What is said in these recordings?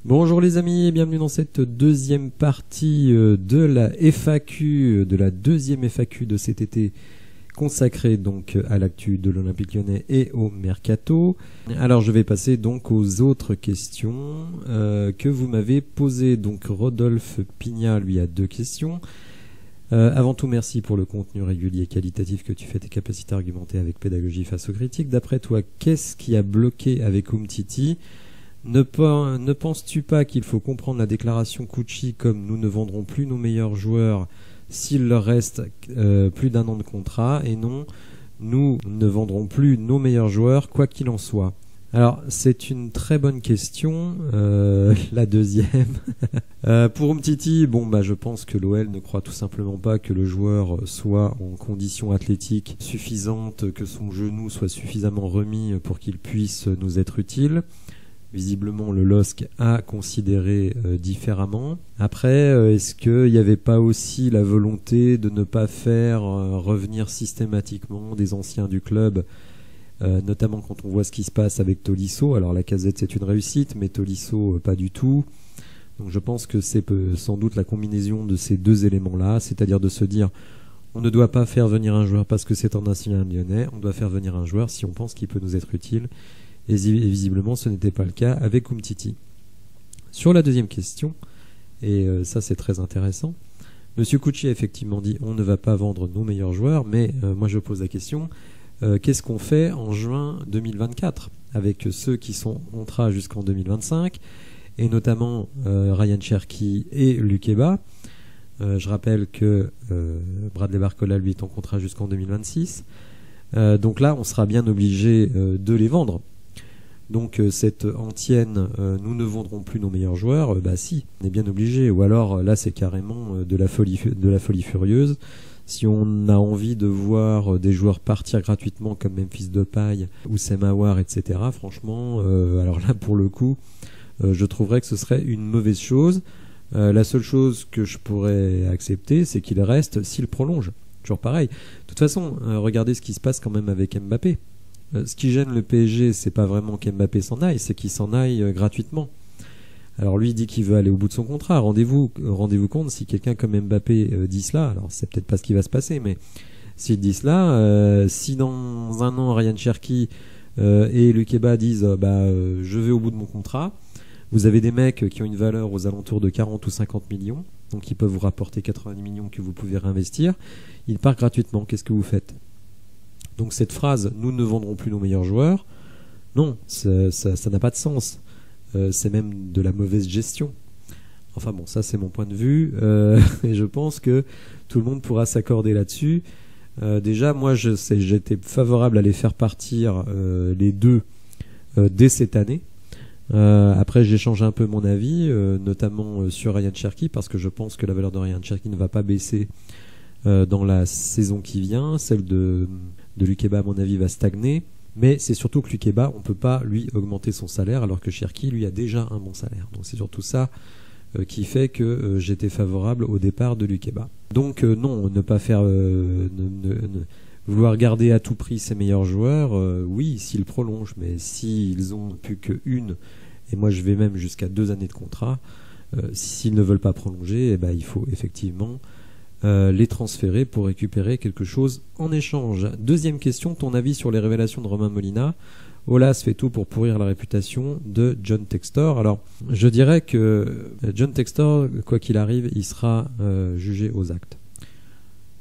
Bonjour les amis et bienvenue dans cette deuxième partie de la FAQ, de la deuxième FAQ de cet été consacrée donc à l'actu de l'Olympique Lyonnais et au Mercato. Alors je vais passer donc aux autres questions que vous m'avez posées. Donc Rodolphe Pignat lui a 2 questions. Avant tout, merci pour le contenu régulier et qualitatif que tu fais, tes capacités à argumenter avec pédagogie face aux critiques. D'après toi, qu'est-ce qui a bloqué avec Umtiti ? Ne penses-tu pas qu'il faut comprendre la déclaration Cucci comme nous ne vendrons plus nos meilleurs joueurs s'il leur reste plus d'1 an de contrat, et non, nous ne vendrons plus nos meilleurs joueurs quoi qu'il en soit? Alors c'est une très bonne question, la deuxième. Pour Umtiti, je pense que l'OL ne croit tout simplement pas que le joueur soit en condition athlétique suffisante, que son genou soit suffisamment remis pour qu'il puisse nous être utile. Visiblement, le LOSC a considéré différemment. Après, est-ce qu'il n'y avait pas aussi la volonté de ne pas faire revenir systématiquement des anciens du club, notamment quand on voit ce qui se passe avec Tolisso? Alors Lacazette, c'est une réussite, mais Tolisso, pas du tout. Donc je pense que c'est sans doute la combinaison de ces 2 éléments-là, c'est-à-dire de se dire on ne doit pas faire venir un joueur parce que c'est un national lyonnais, on doit faire venir un joueur si on pense qu'il peut nous être utile. Et visiblement, ce n'était pas le cas avec Umtiti. Sur la deuxième question, et ça c'est très intéressant, Monsieur Cucci a effectivement dit on ne va pas vendre nos meilleurs joueurs, mais moi je pose la question, qu'est-ce qu'on fait en juin 2024 avec ceux qui sont en contrat jusqu'en 2025, et notamment Ryan Cherki et Lukeba. Je rappelle que Bradley Barcola lui est en contrat jusqu'en 2026. Donc là, on sera bien obligé de les vendre. Donc cette antienne, nous ne vendrons plus nos meilleurs joueurs, si, on est bien obligé. Ou alors là c'est carrément de la folie furieuse. Si on a envie de voir des joueurs partir gratuitement comme Memphis Depay ou Semawar, etc., franchement, alors là pour le coup, je trouverais que ce serait une mauvaise chose. La seule chose que je pourrais accepter, c'est qu'il reste s'il prolonge. Toujours pareil. De toute façon, regardez ce qui se passe quand même avec Mbappé. Ce qui gêne le PSG, c'est pas vraiment qu'Mbappé s'en aille, c'est qu'il s'en aille gratuitement. Alors lui dit qu'il veut aller au bout de son contrat. Rendez-vous compte, si quelqu'un comme Mbappé dit cela, alors c'est peut-être pas ce qui va se passer, mais s'il dit cela, si dans 1 an Ryan Cherki et Lukeba disent je vais au bout de mon contrat, vous avez des mecs qui ont une valeur aux alentours de 40 ou 50 millions, donc ils peuvent vous rapporter 90 millions que vous pouvez réinvestir, ils partent gratuitement. Qu'est-ce que vous faites? Donc cette phrase « nous ne vendrons plus nos meilleurs joueurs », non, ça n'a pas de sens. C'est même de la mauvaise gestion. Enfin bon, ça c'est mon point de vue, et je pense que tout le monde pourra s'accorder là-dessus. Déjà, moi j'étais favorable à les faire partir les 2 dès cette année. Après j'ai changé un peu mon avis, notamment sur Ryan Cherki, parce que je pense que la valeur de Ryan Cherki ne va pas baisser dans la saison qui vient. Celle de Lukeba, à mon avis, va stagner. Mais c'est surtout que Lukeba, on ne peut pas lui augmenter son salaire, alors que Cherki, lui, a déjà un bon salaire. Donc c'est surtout ça qui fait que j'étais favorable au départ de Lukeba. Donc non, ne pas faire... vouloir garder à tout prix ses meilleurs joueurs, oui, s'ils prolongent, mais s'ils ont plus qu'1, et moi je vais même jusqu'à 2 années de contrat, s'ils ne veulent pas prolonger, il faut effectivement les transférer pour récupérer quelque chose en échange. Deuxième question, ton avis sur les révélations de Romain Molina? Aulas fait tout pour pourrir la réputation de John Textor. Alors, je dirais que John Textor, quoi qu'il arrive, il sera jugé aux actes.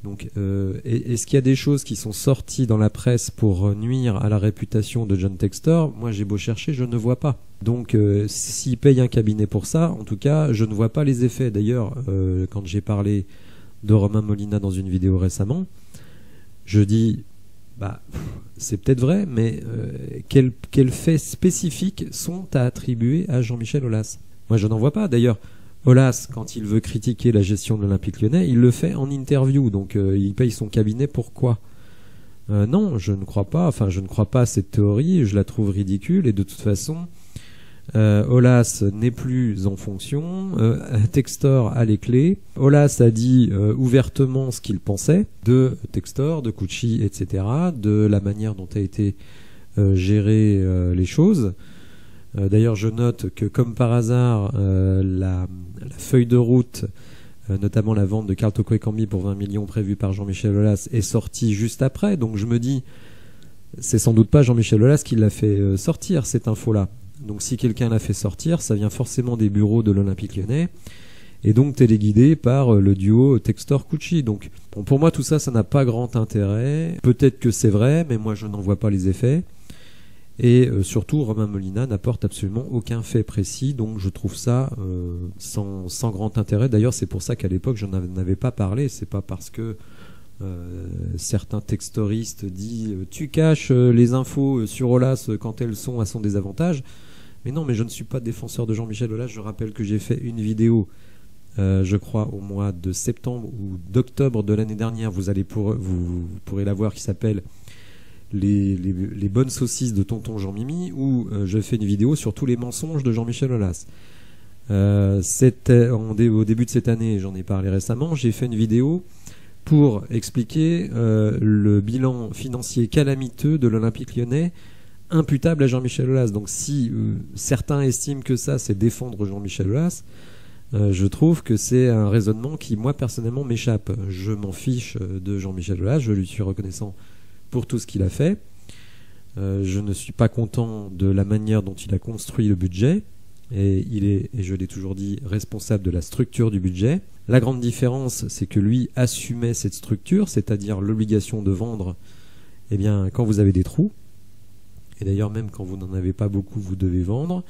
Donc, est-ce qu'il y a des choses qui sont sorties dans la presse pour nuire à la réputation de John Textor? Moi, j'ai beau chercher, je ne vois pas. Donc, s'il paye un cabinet pour ça, en tout cas, je ne vois pas les effets. D'ailleurs, quand j'ai parlé de Romain Molina dans une vidéo récemment, je dis c'est peut-être vrai, mais quels faits spécifiques sont à attribuer à Jean-Michel Aulas? Moi je n'en vois pas. D'ailleurs, Aulas, quand il veut critiquer la gestion de l'Olympique Lyonnais, il le fait en interview, donc il paye son cabinet. Pourquoi? Non, je ne crois pas. Enfin, je ne crois pas à cette théorie, je la trouve ridicule, et de toute façon Aulas n'est plus en fonction, Textor a les clés. Aulas a dit ouvertement ce qu'il pensait de Textor, de Cucci, etc., de la manière dont a été gérées les choses. D'ailleurs, je note que comme par hasard, la feuille de route, notamment la vente de Karl Toko Ekambi pour 20 millions prévue par Jean-Michel Aulas, est sortie juste après. Donc je me dis, c'est sans doute pas Jean-Michel Aulas qui l'a fait sortir, cette info-là. Donc si quelqu'un l'a fait sortir, ça vient forcément des bureaux de l'Olympique Lyonnais, et donc téléguidé par le duo Textor-Cucci. Donc bon, pour moi, tout ça, ça n'a pas grand intérêt. Peut-être que c'est vrai, mais moi je n'en vois pas les effets. Et surtout, Romain Molina n'apporte absolument aucun fait précis, donc je trouve ça sans grand intérêt. D'ailleurs, c'est pour ça qu'à l'époque, je n'en avais pas parlé. C'est pas parce que certains textoristes disent tu caches les infos sur Aulas quand elles sont à son désavantage. Mais non, mais je ne suis pas défenseur de Jean-Michel Aulas. Je rappelle que j'ai fait une vidéo, je crois au mois de septembre ou d'octobre de l'année dernière. Vous pourrez la voir, qui s'appelle les bonnes saucisses de tonton Jean-Mimi, où je fais une vidéo sur tous les mensonges de Jean-Michel Aulas. Au début de cette année, j'en ai parlé récemment, j'ai fait une vidéo pour expliquer le bilan financier calamiteux de l'Olympique Lyonnais imputable à Jean-Michel Aulas. Donc si certains estiment que ça, c'est défendre Jean-Michel Aulas, je trouve que c'est un raisonnement qui, moi, personnellement, m'échappe. Je m'en fiche de Jean-Michel Aulas, je lui suis reconnaissant pour tout ce qu'il a fait. Je ne suis pas content de la manière dont il a construit le budget, et il est, et je l'ai toujours dit, responsable de la structure du budget. La grande différence, c'est que lui assumait cette structure, c'est-à-dire l'obligation de vendre, eh bien, quand vous avez des trous, et d'ailleurs même quand vous n'en avez pas beaucoup, vous devez vendre.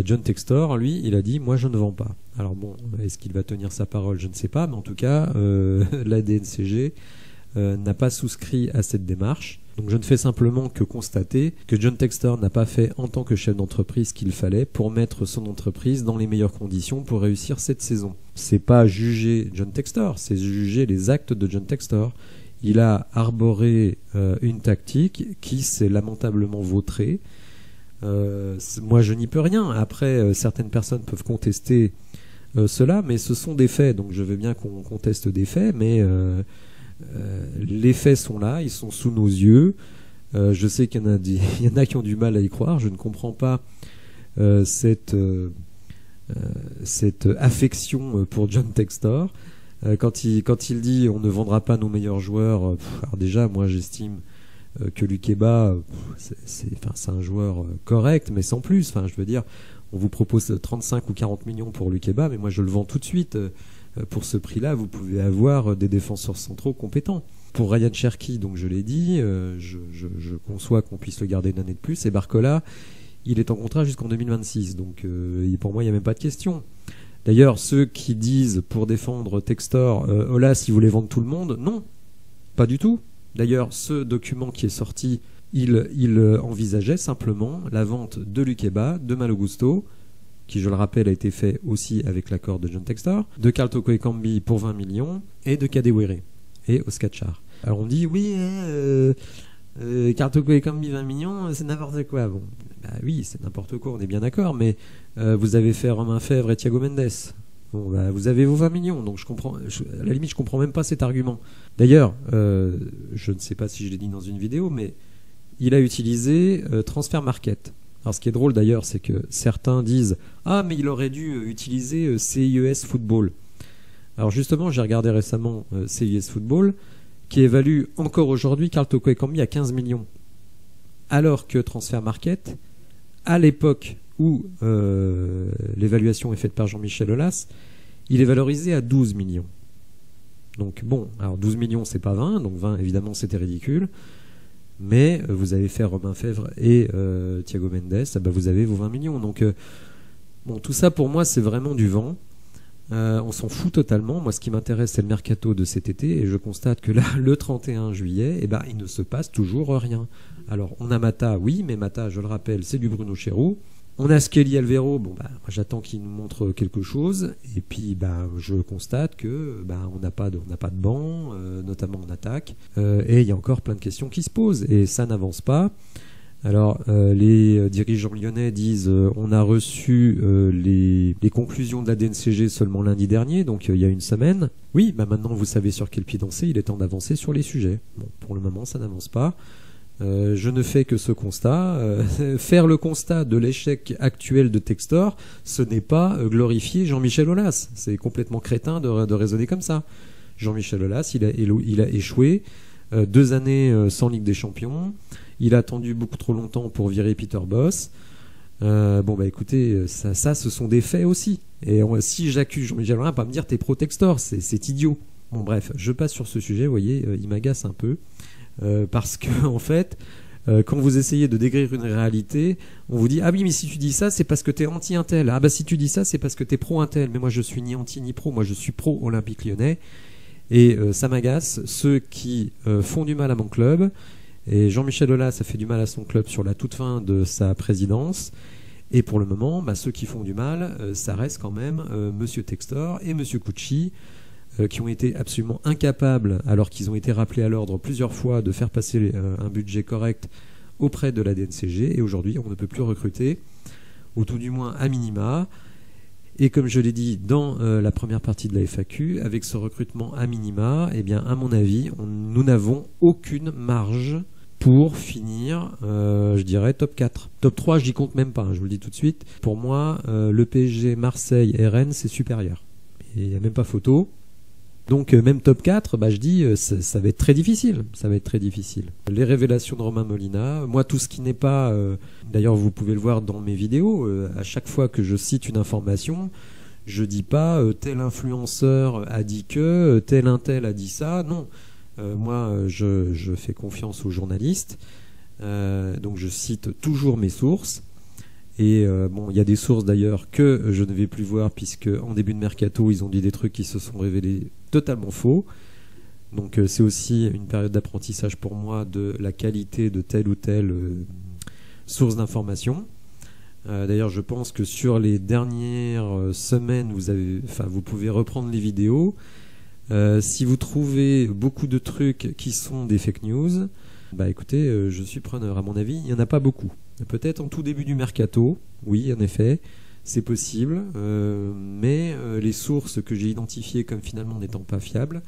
John Textor, lui, il a dit « moi je ne vends pas ». Alors bon, est-ce qu'il va tenir sa parole? Je ne sais pas, mais en tout cas, la DNCG n'a pas souscrit à cette démarche. Donc je ne fais simplement que constater que John Textor n'a pas fait en tant que chef d'entreprise ce qu'il fallait pour mettre son entreprise dans les meilleures conditions pour réussir cette saison. C'est pas juger John Textor, c'est juger les actes de John Textor. Il a arboré une tactique qui s'est lamentablement vautrée. Moi je n'y peux rien. Après, certaines personnes peuvent contester cela, mais ce sont des faits. Donc je veux bien qu'on conteste des faits, mais les faits sont là, ils sont sous nos yeux. Je sais qu'il y en a qui ont du mal à y croire. Je ne comprends pas cette affection pour John Textor. Quand il dit on ne vendra pas nos meilleurs joueurs, alors déjà moi j'estime que Lukeba c'est un joueur correct, mais sans plus. Enfin, je veux dire, on vous propose 35 ou 40 millions pour Lukeba, mais moi je le vends tout de suite. Pour ce prix-là, vous pouvez avoir des défenseurs centraux compétents. Pour Ryan Cherki, donc je l'ai dit, je conçois qu'on puisse le garder une année de plus. Et Barcola, il est en contrat jusqu'en 2026, donc pour moi il n'y a même pas de question. D'ailleurs, ceux qui disent pour défendre Textor, Aulas, il voulait vendre tout le monde, non, pas du tout. D'ailleurs, ce document qui est sorti, il envisageait simplement la vente de Lukeba, de Malo Gusto, qui, je le rappelle, a été fait aussi avec l'accord de John Textor, de Karl Toko Ekambi pour 20 millions, et de Kadewere et Oskachar. Alors on dit, oui, Karl Toko Ekambi 20 millions, c'est n'importe quoi. Bon, bah oui, c'est n'importe quoi, on est bien d'accord, mais vous avez fait Romain Fèvre et Thiago Mendes. Bon, bah, vous avez vos 20 millions, donc à la limite, je comprends même pas cet argument. D'ailleurs, je ne sais pas si je l'ai dit dans une vidéo, mais il a utilisé Transfer Market. Alors ce qui est drôle d'ailleurs, c'est que certains disent « Ah, mais il aurait dû utiliser CIES Football ». Alors justement, j'ai regardé récemment CIES Football, qui évalue encore aujourd'hui Karl Toko Ekambi à 15 millions. Alors que Transfer Market, à l'époque où l'évaluation est faite par Jean-Michel Aulas, il est valorisé à 12 millions. Donc bon, alors 12 millions c'est pas 20, donc 20 évidemment c'était ridicule. Mais vous avez fait Romain Fèvre et Thiago Mendes, bah vous avez vos 20 millions. Donc bon, tout ça pour moi c'est vraiment du vent. On s'en fout totalement. Moi ce qui m'intéresse c'est le mercato de cet été, et je constate que là le 31 juillet, eh ben, il ne se passe toujours rien. Alors on a Mata, oui, mais Mata, je le rappelle, c'est du Bruno Chéroux. On a Skelly Alvero, bon bah j'attends qu'il nous montre quelque chose, et puis bah je constate que bah on n'a pas de banc, notamment en attaque, et il y a encore plein de questions qui se posent et ça n'avance pas. Alors les dirigeants lyonnais disent on a reçu les conclusions de la DNCG seulement lundi dernier, donc il y a une semaine. Oui, bah maintenant vous savez sur quel pied danser, il est temps d'avancer sur les sujets. Bon, pour le moment ça n'avance pas. Je ne fais que ce constat. Faire le constat de l'échec actuel de Textor, ce n'est pas glorifier Jean-Michel Aulas. C'est complètement crétin de raisonner comme ça. Jean-Michel Aulas, il a échoué 2 années sans Ligue des Champions. Il a attendu beaucoup trop longtemps pour virer Peter Bosz. Bon bah écoutez, ça ce sont des faits aussi. Et si j'accuse Jean-Michel Aulas, pas me dire t'es pro Textor, c'est idiot. Bon bref, je passe sur ce sujet, vous voyez, il m'agace un peu. Parce que en fait, quand vous essayez de décrire une réalité, on vous dit ah oui mais si tu dis ça c'est parce que t'es anti-intel. Ah bah si tu dis ça c'est parce que t'es pro-intel. Mais moi je suis ni anti ni pro, moi je suis pro-Olympique Lyonnais. Et ça m'agace ceux qui font du mal à mon club. Et Jean-Michel Aulas a fait du mal à son club sur la toute fin de sa présidence. Et pour le moment, bah, ceux qui font du mal, ça reste quand même Monsieur Textor et Monsieur Cucci, qui ont été absolument incapables, alors qu'ils ont été rappelés à l'ordre plusieurs fois, de faire passer un budget correct auprès de la DNCG. Et aujourd'hui, on ne peut plus recruter, ou tout du moins à minima. Et comme je l'ai dit dans la première partie de la FAQ, avec ce recrutement à minima, eh bien, à mon avis, nous n'avons aucune marge pour finir, je dirais, top 4. Top 3, je n'y compte même pas, hein, je vous le dis tout de suite. Pour moi, le PSG, Marseille et Rennes, c'est supérieur. Il n'y a même pas photo. Donc même top 4, bah, je dis, ça va être très difficile. Ça va être très difficile. Les révélations de Romain Molina, moi tout ce qui n'est pas... D'ailleurs vous pouvez le voir dans mes vidéos, à chaque fois que je cite une information, je dis pas tel influenceur a dit que, tel intel a dit ça, non. Moi je fais confiance aux journalistes, donc je cite toujours mes sources. Et bon, il y a des sources d'ailleurs que je ne vais plus voir puisque en début de mercato ils ont dit des trucs qui se sont révélés totalement faux. Donc c'est aussi une période d'apprentissage pour moi de la qualité de telle ou telle source d'information. D'ailleurs je pense que sur les dernières semaines vous pouvez reprendre les vidéos. Si vous trouvez beaucoup de trucs qui sont des fake news, bah écoutez, je suis preneur. À mon avis, il n'y en a pas beaucoup. Peut-être en tout début du mercato, oui, en effet, c'est possible, mais les sources que j'ai identifiées comme finalement n'étant pas fiables,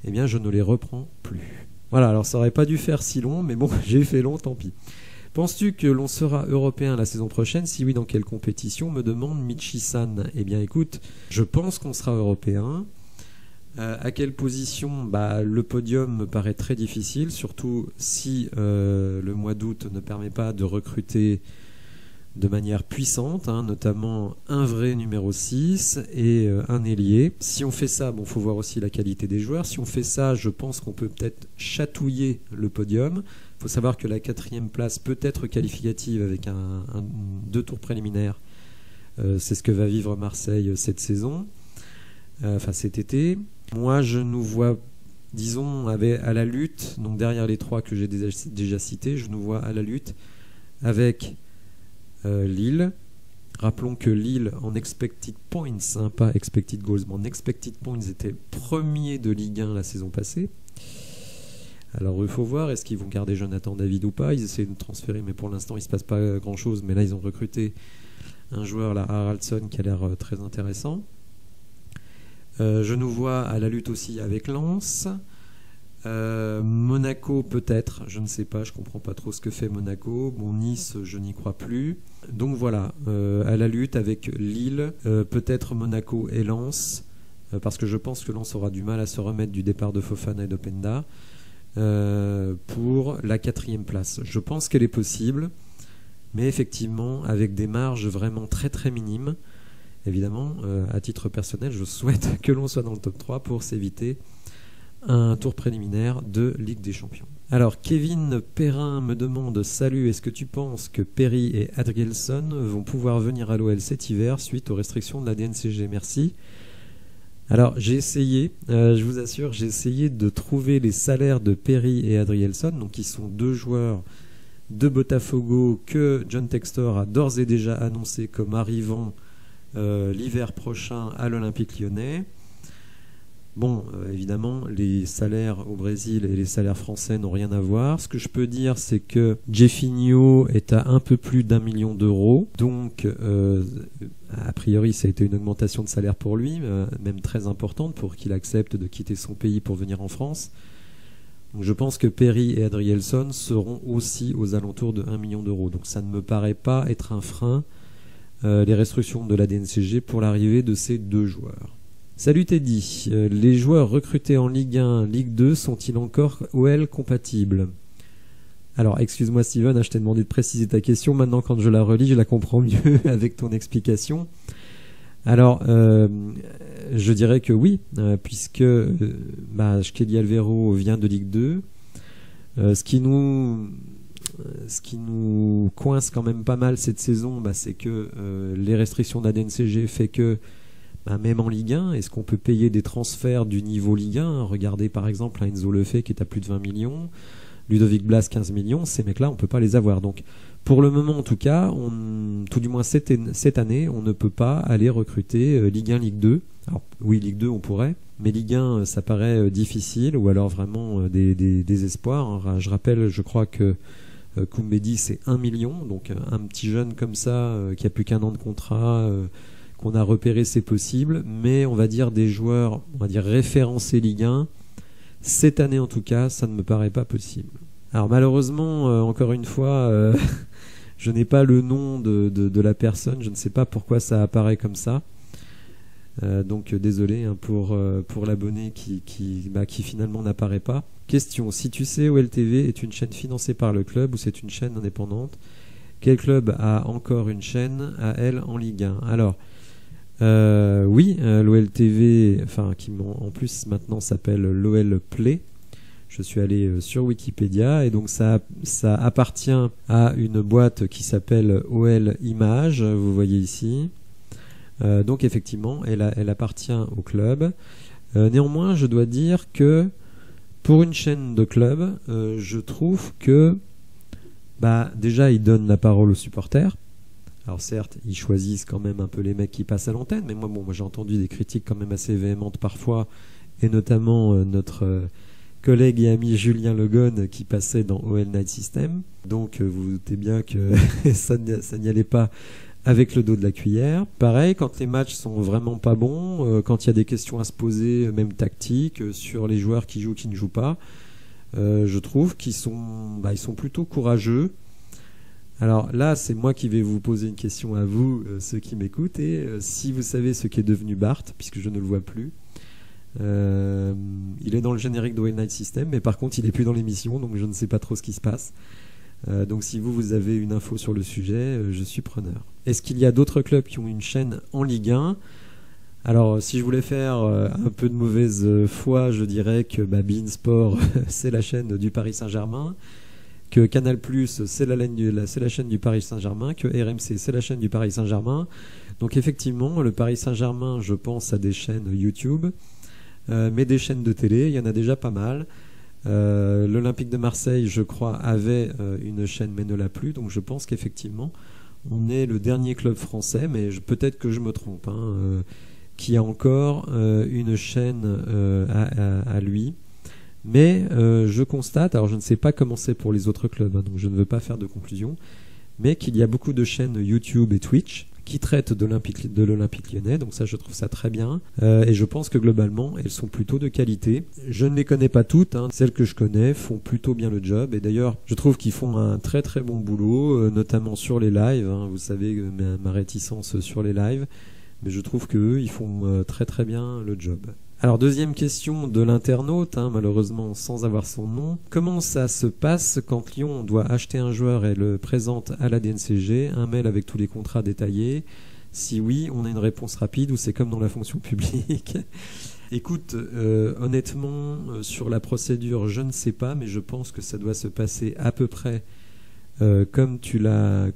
eh bien, je ne les reprends plus. Voilà, alors ça aurait pas dû faire si long, mais bon, j'ai fait long, tant pis. Penses-tu que l'on sera européen la saison prochaine? Si oui, dans quelle compétition? Me demande Michi-san. Eh bien, écoute, je pense qu'on sera européen. À quelle position? Bah, le podium me paraît très difficile, surtout si le mois d'août ne permet pas de recruter de manière puissante, hein, notamment un vrai numéro 6 et un ailier. Si on fait ça, bon, faut voir aussi la qualité des joueurs. Si on fait ça, je pense qu'on peut peut-être chatouiller le podium. Il faut savoir que la 4e place peut être qualificative avec 2 tours préliminaires. C'est ce que va vivre Marseille cette saison, enfin cet été. Moi, je nous vois, disons, à la lutte, donc derrière les 3 que j'ai déjà cités, je nous vois à la lutte avec Lille. Rappelons que Lille, en expected points, hein, pas expected goals, mais en expected points, était premier de Ligue 1 la saison passée. Alors, il faut voir, est-ce qu'ils vont garder Jonathan David ou pas? Ils essaient de transférer, mais pour l'instant, il ne se passe pas grand-chose. Mais là, ils ont recruté un joueur, là, Haraldsson, qui a l'air très intéressant. Je nous vois à la lutte aussi avec Lens. Monaco peut-être, je ne sais pas, je comprends pas trop ce que fait Monaco. Bon, Nice, je n'y crois plus. Donc voilà, à la lutte avec Lille, peut-être Monaco et Lens, parce que je pense que Lens aura du mal à se remettre du départ de Fofana et d'Openda pour la 4e place. Je pense qu'elle est possible, mais effectivement avec des marges vraiment très très minimes. Évidemment, à titre personnel, je souhaite que l'on soit dans le top 3 pour s'éviter un tour préliminaire de Ligue des Champions. Alors, Kevin Perrin me demande « Salut, est-ce que tu penses que Perry et Adrielson vont pouvoir venir à l'OL cet hiver suite aux restrictions de la DNCG? Merci. » Alors, j'ai essayé, je vous assure, j'ai essayé de trouver les salaires de Perry et Adrielson, donc qui sont 2 joueurs de Botafogo que John Textor a d'ores et déjà annoncé comme arrivant l'hiver prochain à l'Olympique Lyonnais. Bon, évidemment, les salaires au Brésil et les salaires français n'ont rien à voir. Ce que je peux dire, c'est que Jeffinho est à un peu plus d'1 million d'euros. Donc, a priori, ça a été une augmentation de salaire pour lui, même très importante, pour qu'il accepte de quitter son pays pour venir en France. Donc je pense que Perry et Adrielson seront aussi aux alentours de 1 million d'euros. Donc ça ne me paraît pas être un frein, les restrictions de la DNCG pour l'arrivée de ces deux joueurs. Salut Teddy, les joueurs recrutés en Ligue 1, Ligue 2 sont-ils encore OL compatibles? Alors excuse-moi Steven, je t'ai demandé de préciser ta question, maintenant quand je la relis je la comprends mieux avec ton explication. Alors je dirais que oui, puisque Kelly Alvero vient de Ligue 2, ce qui nous coince quand même pas mal cette saison, c'est que les restrictions de la DNCG fait que même en Ligue 1, est-ce qu'on peut payer des transferts du niveau Ligue 1? Regardez par exemple Enzo Lefebvre qui est à plus de 20 millions, Ludovic Blas 15 millions, ces mecs-là on peut pas les avoir. Donc pour le moment en tout cas, tout du moins cette année, on ne peut pas aller recruter Ligue 1, Ligue 2. Alors oui, Ligue 2 on pourrait, mais Ligue 1 ça paraît difficile, ou alors vraiment des espoirs. Je rappelle, je crois que Koumbedi c'est 1 million, donc un petit jeune comme ça qui a plus qu'un an de contrat, qu'on a repéré, c'est possible, mais on va dire des joueurs, on va dire référencés Ligue 1, cette année en tout cas, ça ne me paraît pas possible. Alors malheureusement, encore une fois, je n'ai pas le nom de la personne, je ne sais pas pourquoi ça apparaît comme ça. Donc désolé pour l'abonné qui finalement n'apparaît pas. Question, si tu sais, OLTV est une chaîne financée par le club ou c'est une chaîne indépendante, quel club a encore une chaîne à elle en Ligue 1? Alors, oui, l'OLTV, qui en plus maintenant s'appelle l'OL Play. Je suis allé sur Wikipédia et donc ça appartient à une boîte qui s'appelle OL Images, vous voyez ici. Donc effectivement, elle appartient au club. Néanmoins, je dois dire que pour une chaîne de club, je trouve que déjà ils donnent la parole aux supporters. Alors certes, ils choisissent quand même un peu les mecs qui passent à l'antenne, mais moi j'ai entendu des critiques quand même assez véhémentes parfois, et notamment notre collègue et ami Julien Legon qui passait dans OL Night System. Donc vous vous doutez bien que ça n'y allait pas avec le dos de la cuillère. Pareil, quand les matchs sont vraiment pas bons, quand il y a des questions à se poser, même tactiques, sur les joueurs qui jouent, qui ne jouent pas, je trouve qu'ils sont plutôt courageux. Alors là, c'est moi qui vais vous poser une question à vous, ceux qui m'écoutent, et si vous savez ce qu'est devenu Bart, puisque je ne le vois plus, il est dans le générique de OL Night System, mais par contre il est plus dans l'émission, donc je ne sais pas trop ce qui se passe. Donc si vous avez une info sur le sujet, je suis preneur. Est-ce qu'il y a d'autres clubs qui ont une chaîne en Ligue 1? Alors si je voulais faire un peu de mauvaise foi, je dirais que beIN Sport c'est la chaîne du Paris Saint-Germain, que Canal+, c'est la chaîne du Paris Saint-Germain, que RMC, c'est la chaîne du Paris Saint-Germain. Donc effectivement, le Paris Saint-Germain, je pense à des chaînes YouTube, mais des chaînes de télé, il y en a déjà pas mal. L'Olympique de Marseille, je crois, avait une chaîne, mais ne l'a plus. Donc je pense qu'effectivement, on est le dernier club français, mais peut-être que je me trompe, qui a encore une chaîne à lui. Mais je constate, alors je ne sais pas comment c'est pour les autres clubs, donc je ne veux pas faire de conclusion, mais qu'il y a beaucoup de chaînes YouTube et Twitch qui traitent de l'Olympique Lyonnais, donc ça je trouve ça très bien, et je pense que globalement elles sont plutôt de qualité. Je ne les connais pas toutes, celles que je connais font plutôt bien le job, et d'ailleurs je trouve qu'ils font un très très bon boulot, notamment sur les lives, vous savez ma réticence sur les lives, mais je trouve qu'eux ils font très très bien le job. Alors deuxième question de l'internaute, malheureusement sans avoir son nom. Comment ça se passe quand Lyon doit acheter un joueur et le présente à la DNCG, un mail avec tous les contrats détaillés? Si oui, on a une réponse rapide ou c'est comme dans la fonction publique? Écoute, honnêtement, sur la procédure, je ne sais pas, mais je pense que ça doit se passer à peu près comme tu le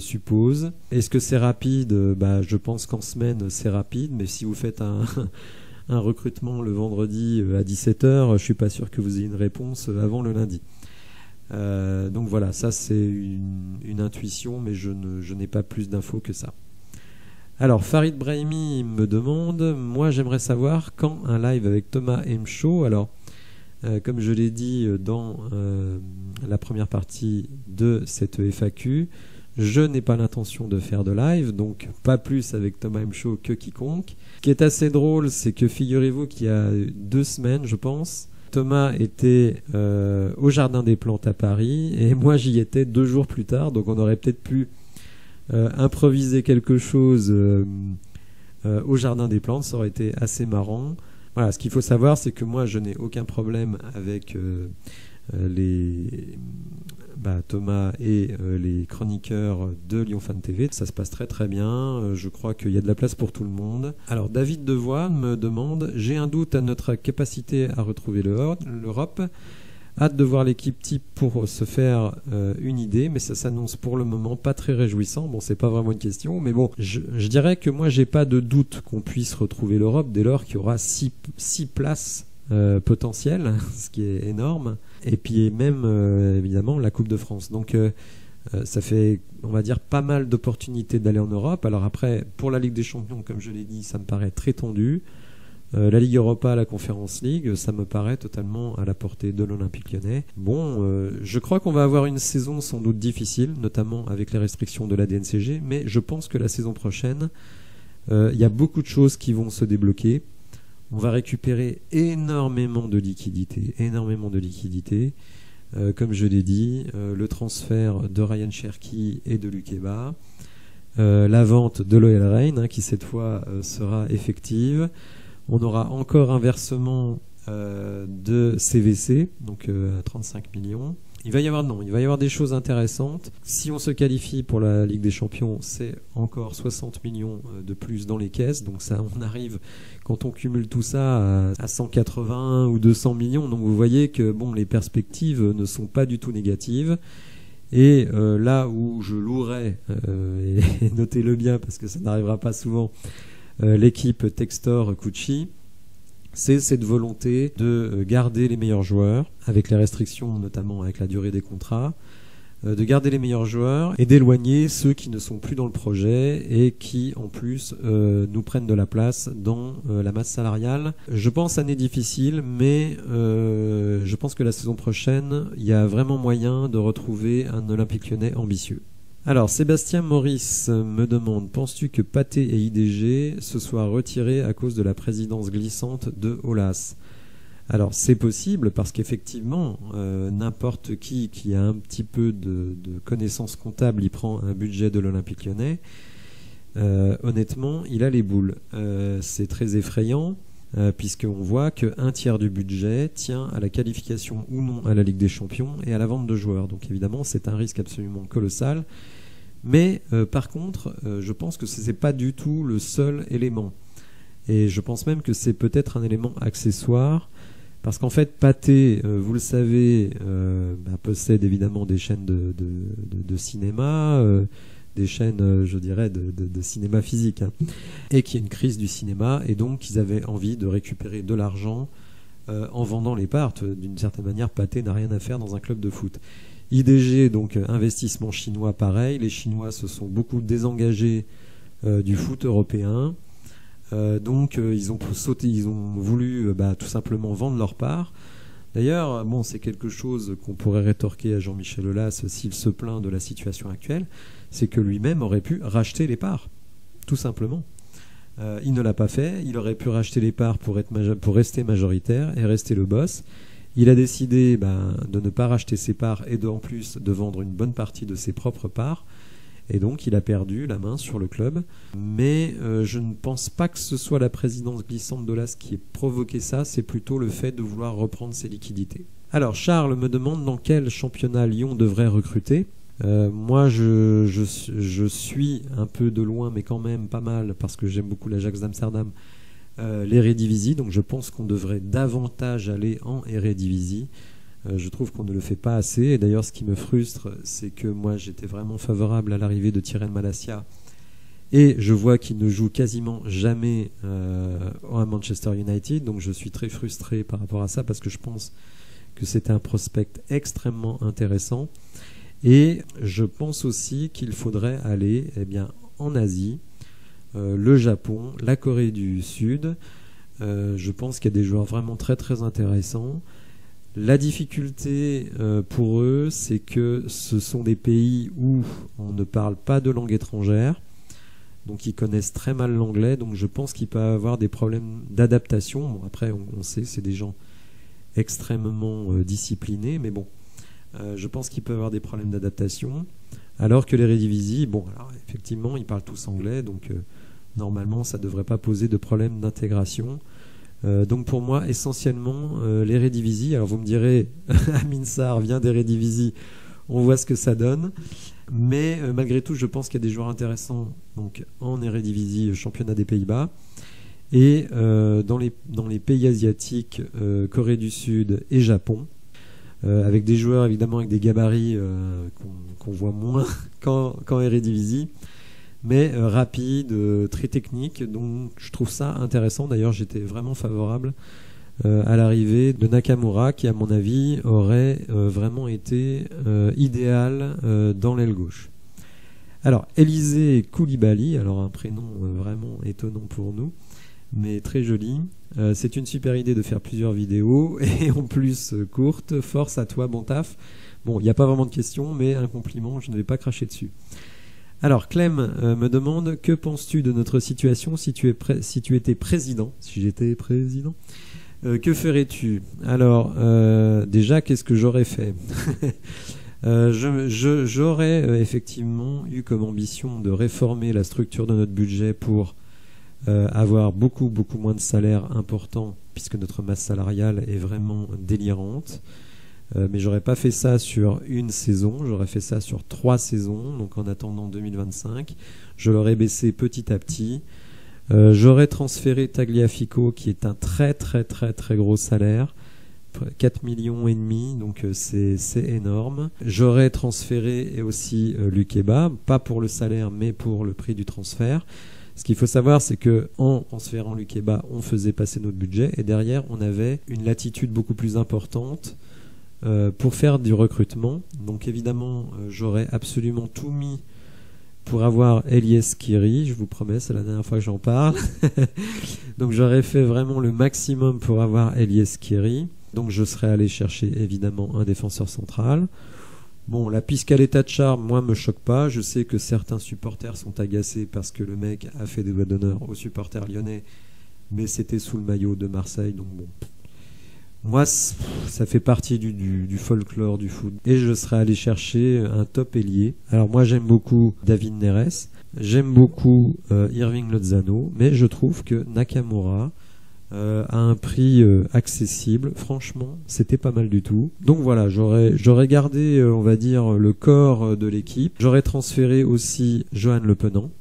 supposes. Est-ce que c'est rapide? Je pense qu'en semaine c'est rapide, mais si vous faites un recrutement le vendredi à 17h, je suis pas sûr que vous ayez une réponse avant le lundi. Donc voilà, ça c'est une intuition, mais je n'ai pas plus d'infos que ça. Alors Farid Brahimi me demande, moi j'aimerais savoir quand un live avec Thomas M. Show. Alors comme je l'ai dit dans la première partie de cette FAQ, je n'ai pas l'intention de faire de live, donc pas plus avec Thomas M. Show que quiconque. Ce qui est assez drôle, c'est que figurez-vous qu'il y a 2 semaines, je pense, Thomas était au Jardin des Plantes à Paris et moi j'y étais 2 jours plus tard, donc on aurait peut-être pu improviser quelque chose au Jardin des Plantes, ça aurait été assez marrant. Voilà, ce qu'il faut savoir, c'est que moi je n'ai aucun problème avec Thomas et les chroniqueurs de Lyon Fan TV. Ça se passe très très bien, je crois qu'il y a de la place pour tout le monde. Alors David Devoix me demande: j'ai un doute à notre capacité à retrouver l'Europe. Hâte de voir l'équipe type pour se faire une idée, mais ça s'annonce pour le moment pas très réjouissant. Bon, c'est pas vraiment une question, mais bon, je dirais que moi j'ai pas de doute qu'on puisse retrouver l'Europe dès lors qu'il y aura 6 places potentielles, ce qui est énorme, et puis même évidemment la Coupe de France. Donc ça fait, on va dire, pas mal d'opportunités d'aller en Europe. Alors après, pour la Ligue des Champions, comme je l'ai dit, ça me paraît très tendu. La Ligue Europa, la Conference League, ça me paraît totalement à la portée de l'Olympique Lyonnais. Bon, je crois qu'on va avoir une saison sans doute difficile, notamment avec les restrictions de la DNCG, mais je pense que la saison prochaine, il y a beaucoup de choses qui vont se débloquer. On va récupérer énormément de liquidités, comme je l'ai dit, le transfert de Ryan Cherki et de Lukeba, la vente de Loël Reine, qui cette fois sera effective. On aura encore un versement de CVC, donc à 35 millions. Il va y avoir des choses intéressantes. Si on se qualifie pour la Ligue des Champions, c'est encore 60 millions de plus dans les caisses. Donc ça, on arrive, quand on cumule tout ça, à 180 ou 200 millions. Donc vous voyez que bon, les perspectives ne sont pas du tout négatives. Et là où je louerais, et notez-le bien parce que ça n'arrivera pas souvent, l'équipe Textor Cucci, c'est cette volonté de garder les meilleurs joueurs, avec les restrictions, notamment avec la durée des contrats, de garder les meilleurs joueurs et d'éloigner ceux qui ne sont plus dans le projet et qui, en plus, nous prennent de la place dans la masse salariale. Je pense année difficile, mais je pense que la saison prochaine, il y a vraiment moyen de retrouver un Olympique Lyonnais ambitieux. Alors, Sébastien Maurice me demande: penses-tu que Pathé et IDG se soient retirés à cause de la présidence glissante de Aulas? Alors, c'est possible parce qu'effectivement, n'importe qui a un petit peu de connaissances comptables, il prend un budget de l'Olympique Lyonnais. Honnêtement, il a les boules. C'est très effrayant puisqu'on voit qu'un tiers du budget tient à la qualification ou non à la Ligue des Champions et à la vente de joueurs. Donc évidemment, c'est un risque absolument colossal. Mais par contre, je pense que ce n'est pas du tout le seul élément. Et je pense même que c'est peut-être un élément accessoire. Parce qu'en fait, Pathé, vous le savez, possède évidemment des chaînes de cinéma, des chaînes, je dirais, de cinéma physique, hein, et qu'il y a une crise du cinéma, et donc ils avaient envie de récupérer de l'argent en vendant les parts. D'une certaine manière, Pathé n'a rien à faire dans un club de foot. IDG, donc investissement chinois, pareil. Les Chinois se sont beaucoup désengagés du foot européen. Donc ils ont voulu tout simplement vendre leur part. D'ailleurs, bon, c'est quelque chose qu'on pourrait rétorquer à Jean-Michel Aulas s'il se plaint de la situation actuelle, c'est que lui-même aurait pu racheter les parts, tout simplement. Il ne l'a pas fait, il aurait pu racheter les parts pour rester majoritaire et rester le boss. Il a décidé de ne pas racheter ses parts et en plus de vendre une bonne partie de ses propres parts. Et donc il a perdu la main sur le club. Mais je ne pense pas que ce soit la présidence glissante d'Aulas qui ait provoqué ça, c'est plutôt le fait de vouloir reprendre ses liquidités. Alors Charles me demande dans quel championnat Lyon devrait recruter. Moi je suis un peu de loin, mais quand même pas mal, parce que j'aime beaucoup l'Ajax d'Amsterdam, l'Eredivisie, donc je pense qu'on devrait davantage aller en Eredivisie. Je trouve qu'on ne le fait pas assez, et d'ailleurs ce qui me frustre, c'est que moi j'étais vraiment favorable à l'arrivée de Tyrell Malacia, et je vois qu'il ne joue quasiment jamais à Manchester United, donc je suis très frustré par rapport à ça, parce que je pense que c'est un prospect extrêmement intéressant, et je pense aussi qu'il faudrait aller en Asie, le Japon, la Corée du Sud. Je pense qu'il y a des joueurs vraiment très très intéressants. La difficulté pour eux, c'est que ce sont des pays où on ne parle pas de langue étrangère, donc ils connaissent très mal l'anglais, donc je pense qu'il peut y avoir des problèmes d'adaptation. Bon, après, on sait, c'est des gens extrêmement discipliné, mais bon, je pense qu'il peut avoir des problèmes d'adaptation. Alors que l'Eredivisie, bon, alors effectivement, ils parlent tous anglais, donc normalement, ça ne devrait pas poser de problème d'intégration. Donc pour moi, essentiellement, l'Eredivisie, alors vous me direz, Amin Sarr vient d'Eredivisie, on voit ce que ça donne, mais malgré tout, je pense qu'il y a des joueurs intéressants donc, en Eredivisie, championnat des Pays-Bas, et dans les pays asiatiques, Corée du Sud et Japon, avec des joueurs évidemment avec des gabarits qu'on voit moins qu'en Eredivisie, mais rapide, très technique, donc je trouve ça intéressant. D'ailleurs, j'étais vraiment favorable à l'arrivée de Nakamura, qui à mon avis aurait vraiment été idéal dans l'aile gauche. Alors, Élisée Koulibaly, alors un prénom vraiment étonnant pour nous, mais très joli. C'est une super idée de faire plusieurs vidéos, et en plus courte. Force à toi, bon taf. Bon, il n'y a pas vraiment de question, mais un compliment, je ne vais pas cracher dessus. Alors, Clem me demande, que penses-tu de notre situation si tu étais président, si j'étais président, que ferais-tu? Alors, déjà, qu'est-ce que j'aurais fait? J'aurais effectivement eu comme ambition de réformer la structure de notre budget pour avoir beaucoup moins de salaires importants, puisque notre masse salariale est vraiment délirante. Mais j'aurais pas fait ça sur une saison, j'aurais fait ça sur 3 saisons, donc en attendant 2025. Je l'aurais baissé petit à petit. J'aurais transféré Tagliafico, qui est un très gros salaire, 4,5 millions, donc c'est énorme. J'aurais transféré aussi Lukeba, pas pour le salaire, mais pour le prix du transfert. Ce qu'il faut savoir, c'est que en transférant Lukeba, on faisait passer notre budget, et derrière, on avait une latitude beaucoup plus importante pour faire du recrutement. Donc évidemment, j'aurais absolument tout mis pour avoir Elias Kiri, je vous promets, c'est la dernière fois que j'en parle. Donc j'aurais fait vraiment le maximum pour avoir Elias Kiri. Donc je serais allé chercher évidemment un défenseur central. Bon, la Piscaletta de charme, moi, me choque pas. Je sais que certains supporters sont agacés parce que le mec a fait des doigts d'honneur aux supporters lyonnais, mais c'était sous le maillot de Marseille, donc bon. Moi, ça fait partie du folklore du foot. Et je serais allé chercher un top ailier. Alors moi, j'aime beaucoup David Neres, j'aime beaucoup Irving Lozano, mais je trouve que Nakamura à un prix accessible, franchement, c'était pas mal du tout. Donc voilà, j'aurais gardé, on va dire, le corps de l'équipe. J'aurais transféré aussi Johan Le Penant.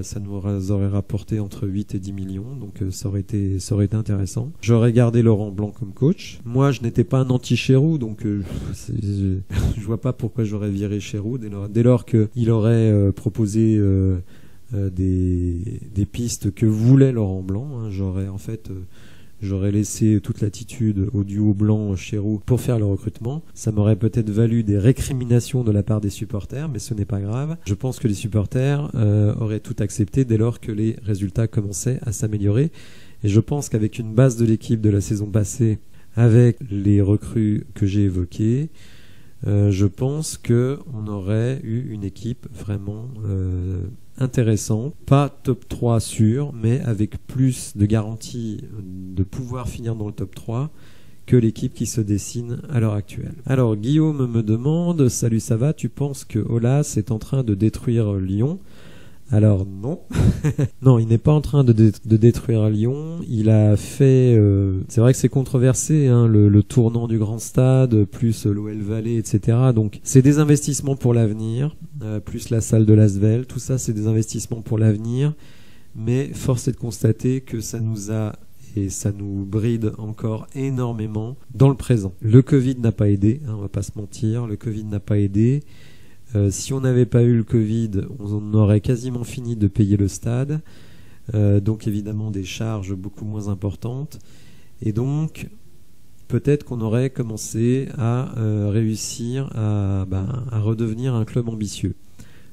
Ça nous aurait rapporté entre 8 et 10 millions, donc ça aurait été intéressant. J'aurais gardé Laurent Blanc comme coach. Moi, je n'étais pas un anti-Chérou, donc je vois pas pourquoi j'aurais viré Chérou dès lors qu'il aurait proposé des pistes que voulait Laurent Blanc. Hein. J'aurais laissé toute l'attitude au duo Blanc-Chérou pour faire le recrutement. Ça m'aurait peut-être valu des récriminations de la part des supporters, mais ce n'est pas grave. Je pense que les supporters auraient tout accepté dès lors que les résultats commençaient à s'améliorer. Et je pense qu'avec une base de l'équipe de la saison passée, avec les recrues que j'ai évoquées, je pense qu'on aurait eu une équipe vraiment intéressante, pas top 3 sûr, mais avec plus de garantie de pouvoir finir dans le top 3 que l'équipe qui se dessine à l'heure actuelle. Alors Guillaume me demande, salut, ça va, tu penses que Aulas est en train de détruire Lyon? Alors non, non, il n'est pas en train de détruire Lyon. Il a fait, c'est vrai que c'est controversé, hein, le tournant du grand stade, plus l'OL Valley, etc. Donc c'est des investissements pour l'avenir, plus la salle de l'Asvel, tout ça c'est des investissements pour l'avenir. Mais force est de constater que ça nous a et ça nous bride encore énormément dans le présent. Le Covid n'a pas aidé, hein, on va pas se mentir, le Covid n'a pas aidé. Si on n'avait pas eu le Covid, on aurait quasiment fini de payer le stade, donc évidemment des charges beaucoup moins importantes, et donc peut-être qu'on aurait commencé à réussir à redevenir un club ambitieux.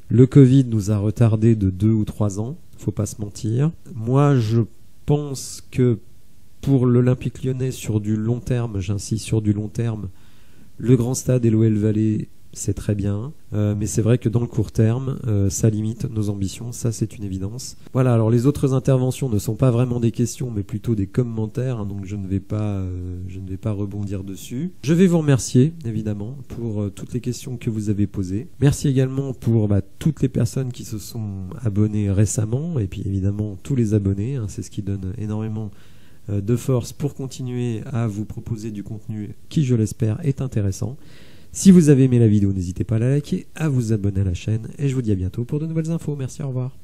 Le Covid nous a retardé de 2 ou 3 ans, faut pas se mentir. Moi, je pense que pour l'Olympique Lyonnais, sur du long terme, j'insiste sur du long terme, le Grand Stade et l'OL Valley c'est très bien, mais c'est vrai que dans le court terme, ça limite nos ambitions, ça c'est une évidence. Voilà, alors les autres interventions ne sont pas vraiment des questions, mais plutôt des commentaires, hein, donc je ne vais pas rebondir dessus. Je vais vous remercier, évidemment, pour toutes les questions que vous avez posées. Merci également pour toutes les personnes qui se sont abonnées récemment, et puis évidemment tous les abonnés, hein, c'est ce qui donne énormément de force pour continuer à vous proposer du contenu qui, je l'espère, est intéressant. Si vous avez aimé la vidéo, n'hésitez pas à la liker, à vous abonner à la chaîne, et je vous dis à bientôt pour de nouvelles infos. Merci, au revoir.